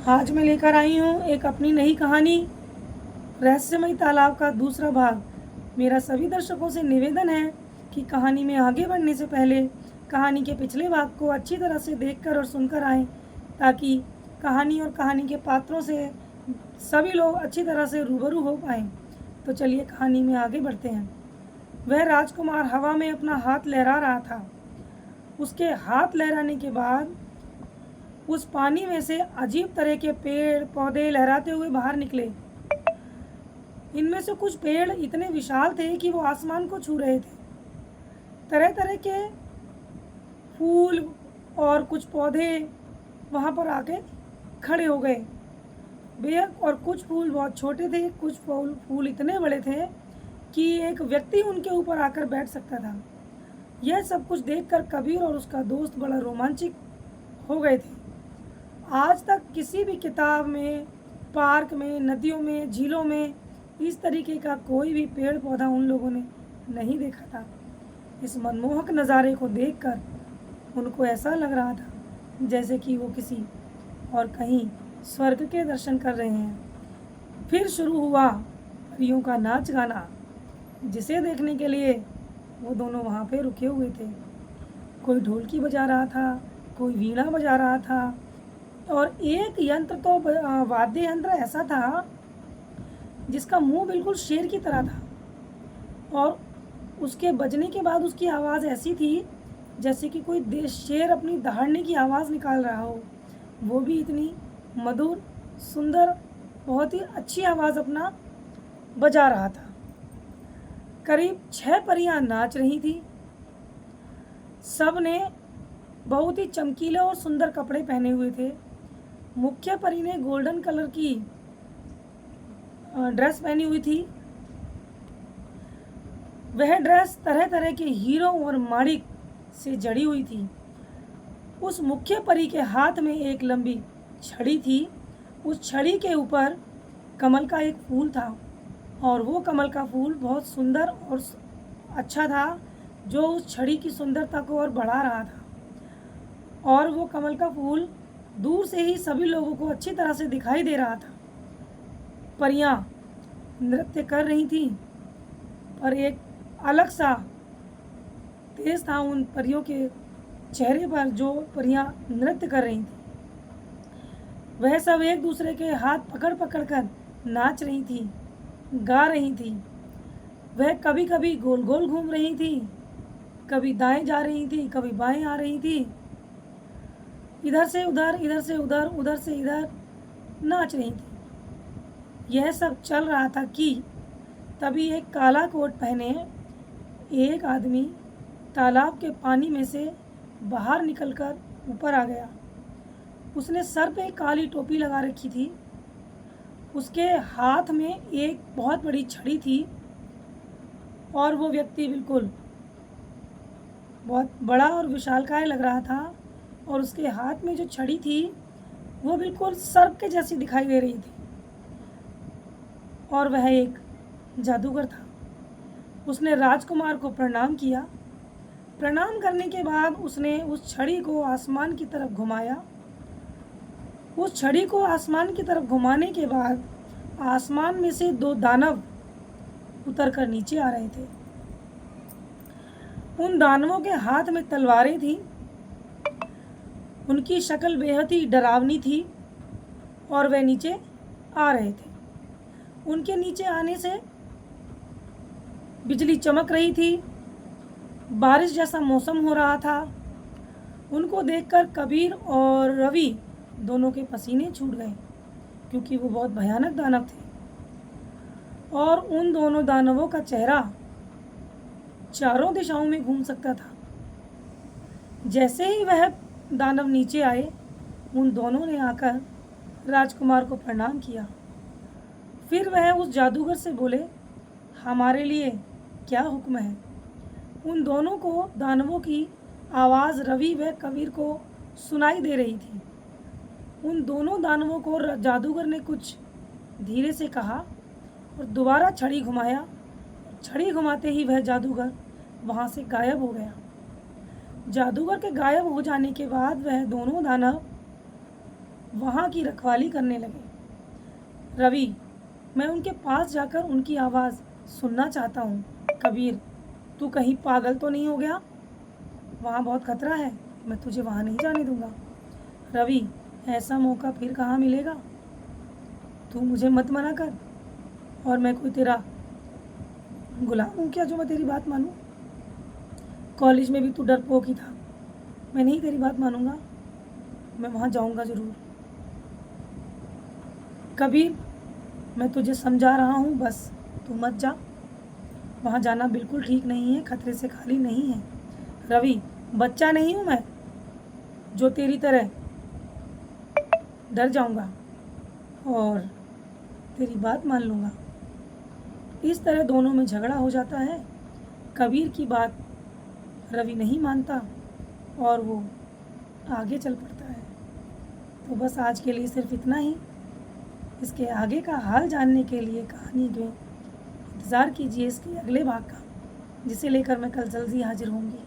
आज मैं लेकर आई हूँ एक अपनी नई कहानी, रहस्यमयी तालाब का दूसरा भाग। मेरा सभी दर्शकों से निवेदन है कि कहानी में आगे बढ़ने से पहले कहानी के पिछले भाग को अच्छी तरह से देखकर और सुनकर आएं, ताकि कहानी और कहानी के पात्रों से सभी लोग अच्छी तरह से रूबरू हो पाएं। तो चलिए कहानी में आगे बढ़ते हैं। वह राजकुमार हवा में अपना हाथ लहरा रहा था। उसके हाथ लहराने के बाद उस पानी में से अजीब तरह के पेड़ पौधे लहराते हुए बाहर निकले। इनमें से कुछ पेड़ इतने विशाल थे कि वो आसमान को छू रहे थे। तरह तरह के फूल और कुछ पौधे वहाँ पर आके खड़े हो गए। बेहद और कुछ फूल बहुत छोटे थे, कुछ फूल इतने बड़े थे कि एक व्यक्ति उनके ऊपर आकर बैठ सकता था। यह सब कुछ देखकर कबीर और उसका दोस्त बड़ा रोमांचित हो गए थे। आज तक किसी भी किताब में, पार्क में, नदियों में, झीलों में इस तरीके का कोई भी पेड़ पौधा उन लोगों ने नहीं देखा था। इस मनमोहक नज़ारे को देखकर उनको ऐसा लग रहा था जैसे कि वो किसी और कहीं स्वर्ग के दर्शन कर रहे हैं। फिर शुरू हुआ परियों का नाच गाना, जिसे देखने के लिए वो दोनों वहाँ पे रुके हुए थे। कोई ढोलकी बजा रहा था, कोई वीणा बजा रहा था, और एक यंत्र तो वाद्य यंत्र ऐसा था जिसका मुंह बिल्कुल शेर की तरह था, और उसके बजने के बाद उसकी आवाज़ ऐसी थी जैसे कि कोई शेर अपनी दहाड़ने की आवाज़ निकाल रहा हो। वो भी इतनी मधुर, सुंदर, बहुत ही अच्छी आवाज़ अपना बजा रहा था। करीब 6 परियां नाच रही थी। सब ने बहुत ही चमकीले और सुंदर कपड़े पहने हुए थे। मुख्य परी ने गोल्डन कलर की ड्रेस पहनी हुई थी। वह ड्रेस तरह तरह के हीरों और माणिक से जड़ी हुई थी। उस मुख्य परी के हाथ में एक लंबी छड़ी थी। उस छड़ी के ऊपर कमल का एक फूल था, और वो कमल का फूल बहुत सुंदर और अच्छा था, जो उस छड़ी की सुंदरता को और बढ़ा रहा था। और वो कमल का फूल दूर से ही सभी लोगों को अच्छी तरह से दिखाई दे रहा था। परियां नृत्य कर रही थीं, पर एक अलग सा तेज था उन परियों के चेहरे पर। जो परियां नृत्य कर रही थीं, वह सब एक दूसरे के हाथ पकड़ पकड़ कर नाच रही थी, गा रही थी। वह कभी कभी गोल गोल घूम रही थी, कभी दाएं जा रही थी, कभी बाएं आ रही थी, इधर से उधर, इधर से उधर, उधर से इधर नाच रही थी। यह सब चल रहा था कि तभी एक काला कोट पहने एक आदमी तालाब के पानी में से बाहर निकलकर ऊपर आ गया। उसने सर पे काली टोपी लगा रखी थी। उसके हाथ में एक बहुत बड़ी छड़ी थी, और वो व्यक्ति बिल्कुल बहुत बड़ा और विशालकाय लग रहा था। और उसके हाथ में जो छड़ी थी वो बिल्कुल सर्प के जैसी दिखाई दे रही थी, और वह एक जादूगर था। उसने राजकुमार को प्रणाम किया। प्रणाम करने के बाद उसने उस छड़ी को आसमान की तरफ घुमाया। उस छड़ी को आसमान की तरफ घुमाने के बाद आसमान में से 2 दानव उतर कर नीचे आ रहे थे। उन दानवों के हाथ में तलवारें थी। उनकी शक्ल बेहद ही डरावनी थी, और वह नीचे आ रहे थे। उनके नीचे आने से बिजली चमक रही थी, बारिश जैसा मौसम हो रहा था। उनको देखकर कबीर और रवि दोनों के पसीने छूट गए, क्योंकि वो बहुत भयानक दानव थे। और उन दोनों दानवों का चेहरा चारों दिशाओं में घूम सकता था। जैसे ही वह दानव नीचे आए, उन दोनों ने आकर राजकुमार को प्रणाम किया। फिर वह उस जादूगर से बोले, हमारे लिए क्या हुक्म है? उन दोनों को दानवों की आवाज़ रवि व कबीर को सुनाई दे रही थी। उन दोनों दानवों को जादूगर ने कुछ धीरे से कहा, और दोबारा छड़ी घुमाया। छड़ी घुमाते ही वह जादूगर वहाँ से गायब हो गया। जादूगर के गायब हो जाने के बाद वह दोनों दानव वहाँ की रखवाली करने लगे। रवि, मैं उनके पास जाकर उनकी आवाज़ सुनना चाहता हूँ। कबीर, तू कहीं पागल तो नहीं हो गया? वहाँ बहुत खतरा है, मैं तुझे वहाँ नहीं जाने दूंगा। रवि, ऐसा मौका फिर कहाँ मिलेगा? तू मुझे मत मना कर। और मैं कोई तेरा गुलाम हूँ क्या जो मैं तेरी बात मानूँ? कॉलेज में भी तू डरपोक ही था। मैं नहीं तेरी बात मानूंगा, मैं वहाँ जाऊंगा ज़रूर। कबीर, मैं तुझे समझा रहा हूँ, बस तू मत जा। वहाँ जाना बिल्कुल ठीक नहीं है, खतरे से खाली नहीं है। रवि, बच्चा नहीं हूँ मैं जो तेरी तरह डर जाऊंगा और तेरी बात मान लूँगा। इस तरह दोनों में झगड़ा हो जाता है। कबीर की बात रवि नहीं मानता और वो आगे चल पड़ता है। तो बस आज के लिए सिर्फ इतना ही। इसके आगे का हाल जानने के लिए कहानी के इंतज़ार कीजिए इसके अगले भाग का, जिसे लेकर मैं कल जल्दी हाजिर होंगी।